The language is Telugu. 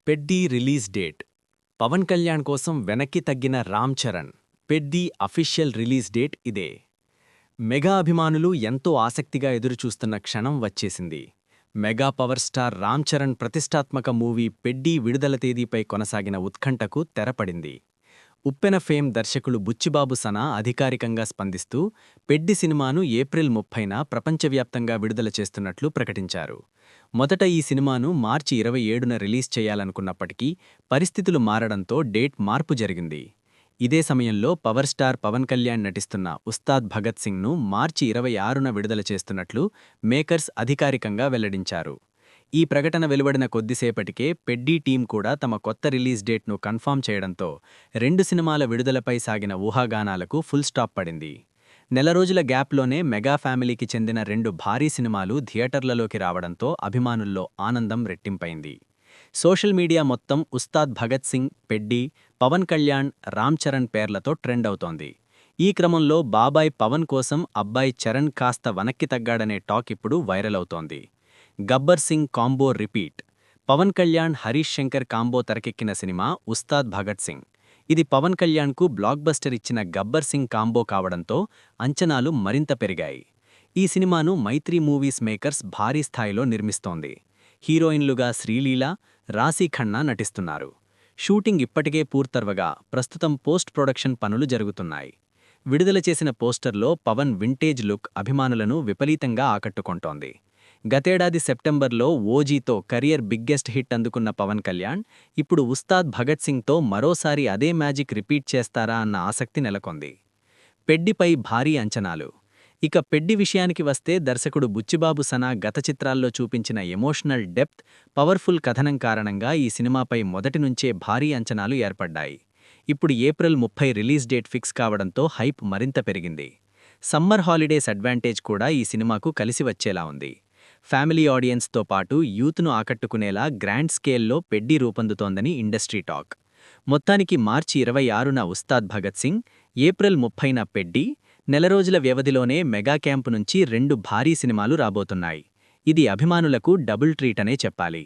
పెడ్డి రిలీజ్ డేట్. పవన్ కళ్యాణ్ కోసం వెనక్కి తగ్గిన Ram Charan. పెడ్డి official release date ఇదే. మెగా అభిమానులు ఎంతో ఆసక్తిగా ఎదురుచూస్తున్న క్షణం వచ్చేసింది. Mega power star Ram Charan ప్రతిష్టాత్మక మూవీ పెడ్డి విడుదల తేదీపై కొనసాగిన ఉత్కంఠకు తెరపడింది. ఉప్పెన ఫేమ్ దర్శకులు బుచ్చిబాబు సనా అధికారికంగా స్పందిస్తూ పెడ్డి సినిమాను ఏప్రిల్ 30న ప్రపంచవ్యాప్తంగా విడుదల చేస్తున్నట్లు ప్రకటించారు. మొదట ఈ సినిమాను మార్చి 27న రిలీజ్ చేయాలనుకున్నప్పటికీ పరిస్థితులు మారడంతో డేట్ మార్పు జరిగింది. ఇదే సమయంలో పవర్ స్టార్ పవన్ కళ్యాణ్ నటిస్తున్న ఉస్తాద్ భగత్ సింగ్ను మార్చి 26న విడుదల చేస్తున్నట్లు మేకర్స్ అధికారికంగా వెల్లడించారు. ఈ ప్రకటన వెలువడిన కొద్దిసేపటికే పెడ్డి టీం కూడా తమ కొత్త రిలీజ్ డేట్ను కన్ఫర్మ్ చేయడంతో రెండు సినిమాల విడుదలపై సాగిన ఊహాగానాలకు ఫుల్ స్టాప్ పడింది. నెల రోజుల గ్యాప్లోనే మెగా ఫ్యామిలీకి చెందిన రెండు భారీ సినిమాలు థియేటర్లలోకి రావడంతో అభిమానుల్లో ఆనందం రెట్టింపైంది. సోషల్ మీడియా మొత్తం ఉస్తాద్ భగత్ సింగ్, పెడ్డి, పవన్ కళ్యాణ్, రామ్ చరణ్ పేర్లతో ట్రెండ్ అవుతోంది. ఈ క్రమంలో బాబాయ్ పవన్ కోసం అబ్బాయి చరణ్ కాస్త వెనక్కి తగ్గాడనే టాక్ ఇప్పుడు వైరల్ అవుతోంది. Gabbar Singh combo repeat. Pawan Kalyan, Harish Shankar combo తెరకెక్కిన సినిమా ఉస్తాద్ భగత్ సింగ్. ఇది పవన్ కళ్యాణ్కు బ్లాక్ బస్టర్ ఇచ్చిన గబ్బర్ సింగ్ కాంబో కావడంతో అంచనాలు మరింత పెరిగాయి. ఈ సినిమాను మైత్రి మూవీస్ మేకర్స్ భారీ స్థాయిలో నిర్మిస్తోంది. హీరోయిన్లుగా శ్రీలీల, రాశీ ఖన్నా నటిస్తున్నారు. షూటింగ్ ఇప్పటికే పూర్తర్వగా ప్రస్తుతం పోస్ట్ ప్రొడక్షన్ పనులు జరుగుతున్నాయి. విడుదల చేసిన పోస్టర్లో పవన్ వింటేజ్ లుక్ అభిమానులను విపరీతంగా ఆకట్టుకొంటోంది. గతేడాది సెప్టెంబర్లో ఓజీతో కెరియర్ బిగ్గెస్ట్ హిట్ అందుకున్న పవన్ కళ్యాణ్ ఇప్పుడు ఉస్తాద్ భగత్ సింగ్తో మరోసారి అదే మ్యాజిక్ రిపీట్ చేస్తారా అన్న ఆసక్తి నెలకొంది. పెడ్డిపై భారీ అంచనాలు. ఇక పెడ్డి విషయానికి వస్తే దర్శకుడు బుచ్చిబాబు సనా గత చిత్రాల్లో చూపించిన ఎమోషనల్ డెప్త్, పవర్ఫుల్ కథనం కారణంగా ఈ సినిమాపై మొదటి నుంచే భారీ అంచనాలు ఏర్పడ్డాయి. ఇప్పుడు ఏప్రిల్ 30 రిలీజ్ డేట్ ఫిక్స్ కావడంతో హైప్ మరింత పెరిగింది. సమ్మర్ హాలిడేస్ అడ్వాంటేజ్ కూడా ఈ సినిమాకు కలిసి వచ్చేలా ఉంది. ఫ్యామిలీ ఆడియన్స్తో పాటు యూత్ను ఆకట్టుకునేలా గ్రాండ్ స్కేల్లో పెడ్డి రూపొందుతోందని ఇండస్ట్రీ టాక్. మొత్తానికి మార్చి 26న ఉస్తాద్ భగత్ సింగ్, ఏప్రిల్ 30న పెడ్డి, నెల రోజుల వ్యవధిలోనే మెగా క్యాంపు నుంచి రెండు భారీ సినిమాలు రాబోతున్నాయి. ఇది అభిమానులకు డబుల్ ట్రీట్ అనే చెప్పాలి.